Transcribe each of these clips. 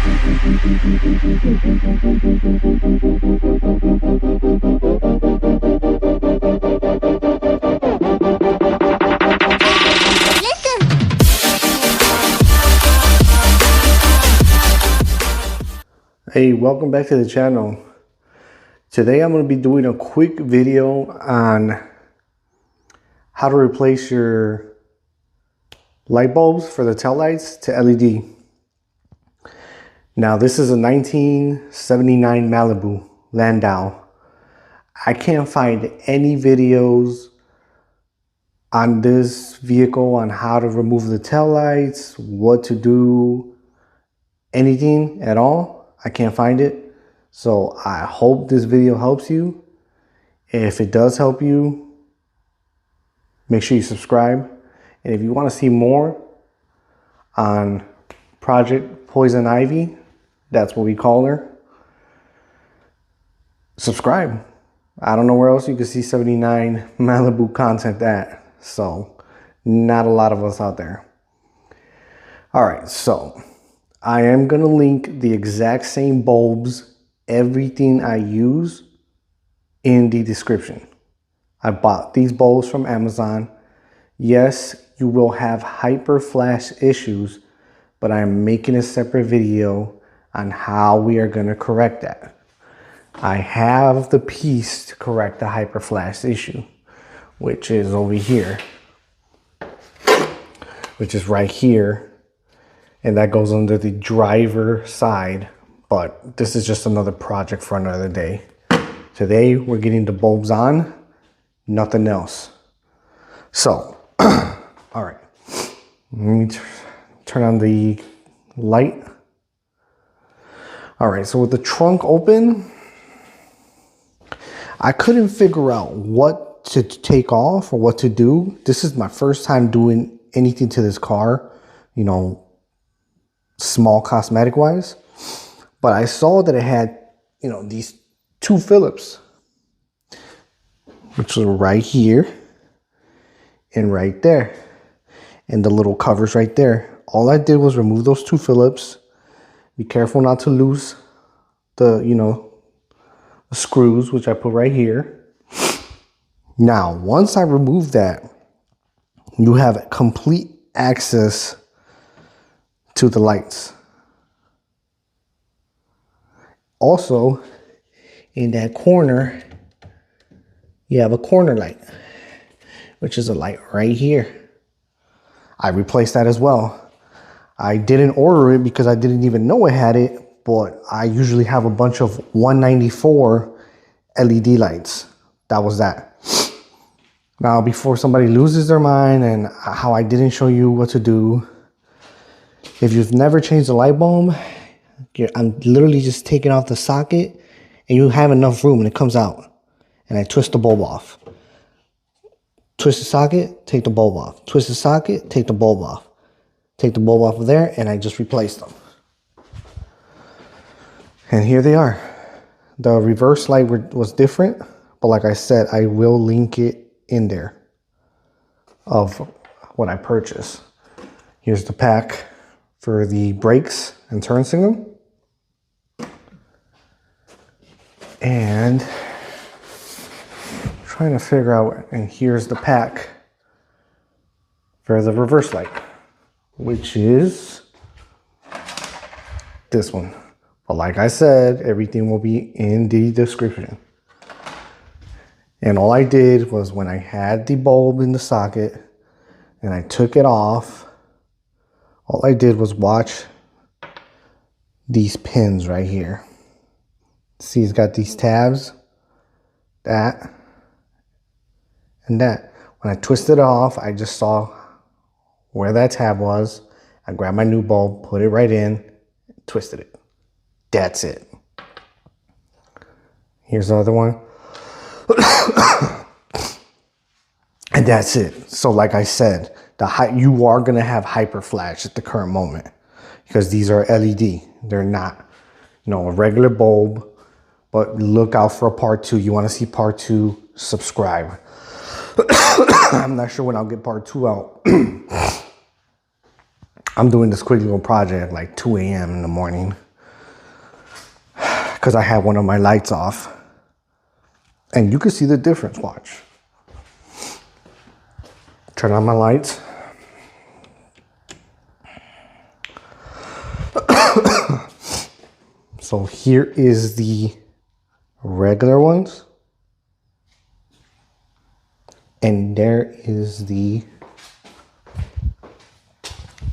Hey, welcome back to the channel. Today I'm going to be doing a quick video on how to replace your light bulbs for the tail lights to LED. Now this is a 1979 Malibu Landau. I can't find any videos on this vehicle on how to remove the tail lights, what to do, anything at all. I can't find it. So I hope this video helps you. If it does help you, make sure you subscribe. And if you want to see more on Project Poison Ivy, that's what we call her, subscribe. I don't know where else you can see 79 Malibu content at. So not a lot of us out there. All right, so I am going to link the exact same bulbs, everything I use, in the description. I bought these bulbs from Amazon. Yes, you will have hyper flash issues, but I am making a separate video on how we are going to correct that. I have the piece to correct the hyper flash issue, which is over here, which is right here. And that goes under the driver side, but this is just another project for another day. Today, we're getting the bulbs on, nothing else. So, all right, let me turn on the light. All right, so with the trunk open, I couldn't figure out what to take off or what to do. This is my first time doing anything to this car, you know, small cosmetic wise, but I saw that it had, you know, these two Phillips, which was right here and right there, and the little covers right there. All I did was remove those two Phillips. Be careful not to lose the, you know, the screws, which I put right here. Now, once I remove that, you have complete access to the lights. Also, in that corner, you have a corner light, which is a light right here. I replaced that as well. I didn't order it because I didn't even know it had it, but I usually have a bunch of 194 LED lights. That was that. Now, before somebody loses their mind and how I didn't show you what to do, if you've never changed the light bulb, I'm literally just taking off the socket and you have enough room and it comes out. And I twist the bulb off. Twist the socket, take the bulb off. Twist the socket, take the bulb off. Take the bulb off of there and I just replace them. And here they are. The reverse light was different, but like I said, I will link it in there of what I purchased. Here's the pack for the brakes and turn signal. And trying to figure out, and here's the pack for the reverse light, which is this one. But like I said, everything will be in the description. And all I did was when I had the bulb in the socket and I took it off, all I did was watch these pins right here. See, it's got these tabs, that, and that. When I twisted it off, I just saw where that tab was. I grabbed my new bulb, put it right in, twisted it. That's it. Here's the other one. And that's it. So like I said, you are going to have hyper flash at the current moment because these are LED. They're not, you know, a regular bulb, but look out for a part 2. You want to see part 2, subscribe. I'm not sure when I'll get part 2 out. I'm doing this quick little project at like 2 a.m. in the morning. because I had one of my lights off. And you can see the difference, watch. Turn on my lights. So here is the regular ones. And there is the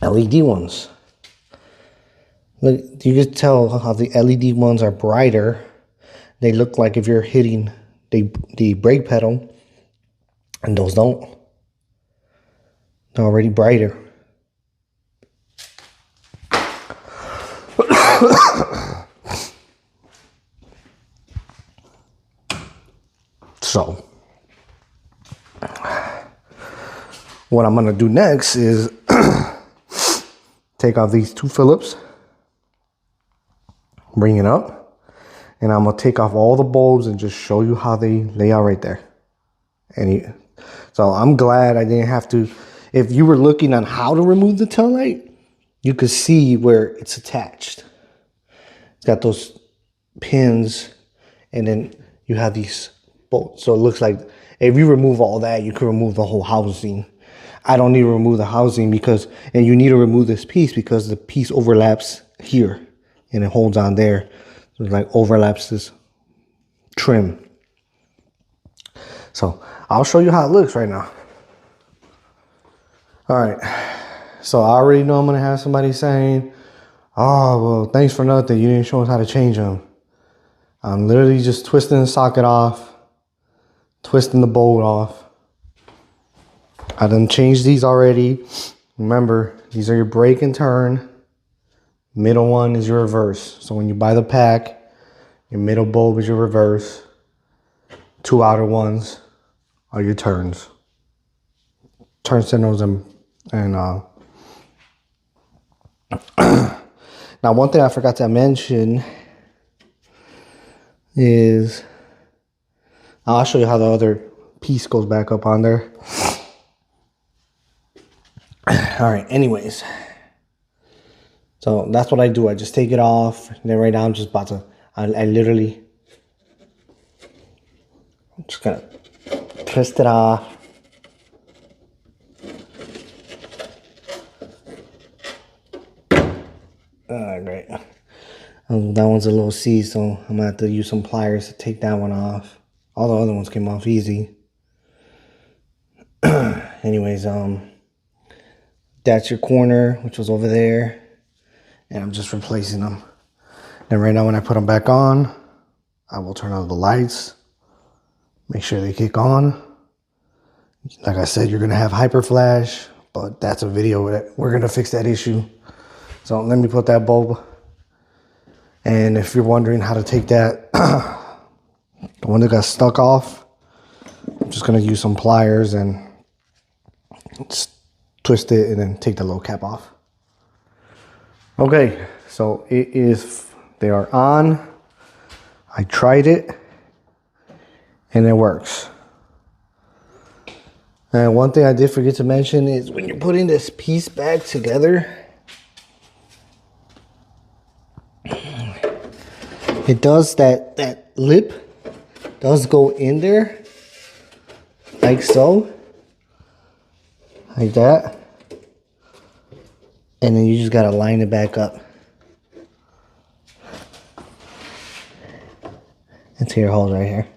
LED ones. Look, you can tell how the LED ones are brighter. They look like if you're hitting the brake pedal, and those don't. They're already brighter. So, what I'm gonna do next is take off these two Phillips, bring it up, and I'm gonna take off all the bulbs and just show you how they lay out right there. So I'm glad I didn't have to. If you were looking on how to remove the tail light, you could see where it's attached. It's got those pins, and then you have these bolts. So it looks like if you remove all that, you can remove the whole housing. I don't need to remove the housing and you need to remove this piece because the piece overlaps here and it holds on there. So it like overlaps this trim. So I'll show you how it looks right now. All right. So I already know I'm going to have somebody saying, oh, well, thanks for nothing. You didn't show us how to change them. I'm literally just twisting the socket off, twisting the bolt off. I done changed these already. Remember, these are your brake and turn. Middle one is your reverse. So when you buy the pack, your middle bulb is your reverse. Two outer ones are your turns. Turn signals and now one thing I forgot to mention is I'll show you how the other piece goes back up on there. All right, anyways. So that's what I do. I just take it off. And then right now I'm just about to, I literally, I'm just gonna twist it off. Great. That one's a little seized, so I'm gonna have to use some pliers to take that one off. All the other ones came off easy. Anyways, that's your corner, which was over there, and I'm just replacing them. Then right now when I put them back on, I will turn on the lights, make sure they kick on. Like I said, you're gonna have hyper flash, but that's a video that we're gonna fix that issue. So let me put that bulb. And if you're wondering how to take that, the one that got stuck off, I'm just gonna use some pliers and just twist it and then take the low cap off. Okay, so they are on. I tried it and it works. And one thing I did forget to mention is when you're putting this piece back together, it does that lip does go in there like so, like that, and then you just gotta line it back up into your holes right here,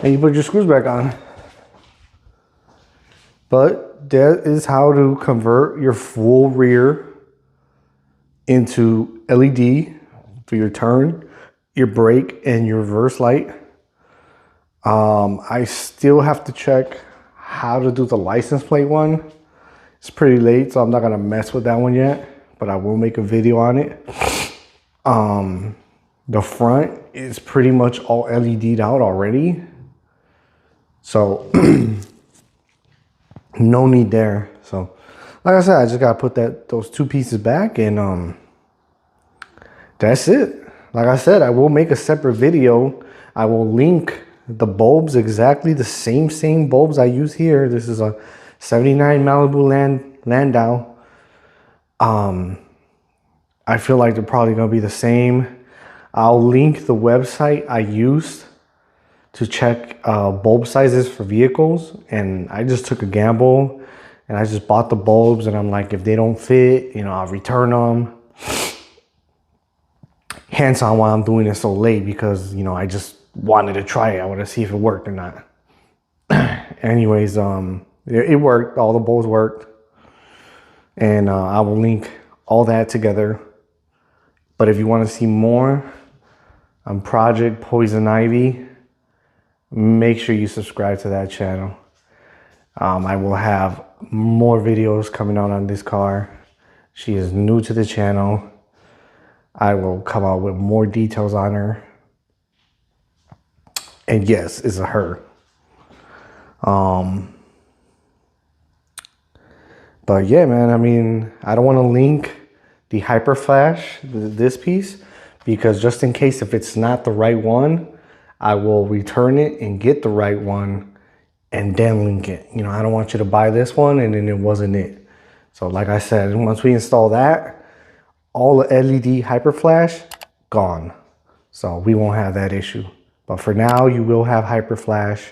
and you put your screws back on. But that is how to convert your full rear into LED for your turn, your brake, and your reverse light. I still have to check how to do the license plate one. It's pretty late, so I'm not gonna mess with that one yet, but I will make a video on it. The front is pretty much all LED'd out already, so no need there. So like I said, I just gotta put those two pieces back, and that's it. Like I said, I will make a separate video. I will link the bulbs, exactly the same bulbs I use here. This is a 79 Malibu Landau. I feel like they're probably gonna be the same. I'll link the website I used to check bulb sizes for vehicles, and I just took a gamble and I just bought the bulbs, and I'm like, if they don't fit, you know, I'll return them. Hence on why I'm doing it so late, because, you know, I just wanted to try it. I want to see if it worked or not. Anyways, it worked. All the bulbs worked, and I will link all that together. But if you want to see more on Project Poison Ivy, make sure you subscribe to that channel. I will have more videos coming out on this car. She is new to the channel. I will come out with more details on her. And yes, it's a her. But yeah, man, I mean, I don't want to link the Hyper Flash, this piece, because just in case if it's not the right one, I will return it and get the right one and then link it. You know, I don't want you to buy this one and then it wasn't it. So like I said, once we install that, all the LED Hyper Flash gone. So we won't have that issue. But for now, you will have Hyper Flash,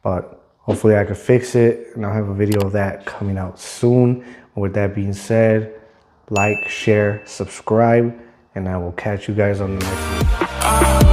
but hopefully I can fix it, and I'll have a video of that coming out soon. And with that being said, like, share, subscribe, and I will catch you guys on the next video.